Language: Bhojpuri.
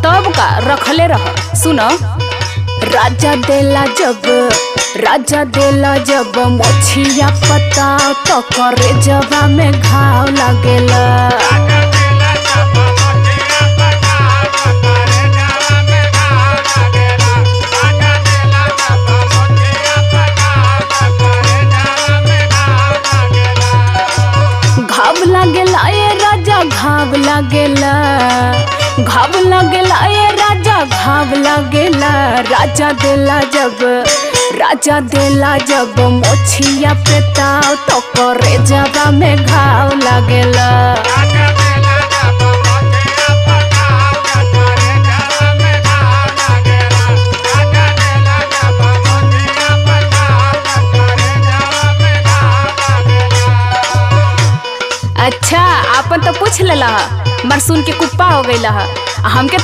तब का रखले रह। सुनो, राजा देला जब मोछिया पता तो करे जबा में घाव लागेला। घाव लागेला ये राजा, घाव लागेला, घाव लागेला ये राजा, घाव लागेला। राजा देला जब मोछिया पे ताव तो करे जबा में घाव लागेला। अच्छा, आपन तो पूछ लेला, मर सुन के कुप्पा हो गईला। हमके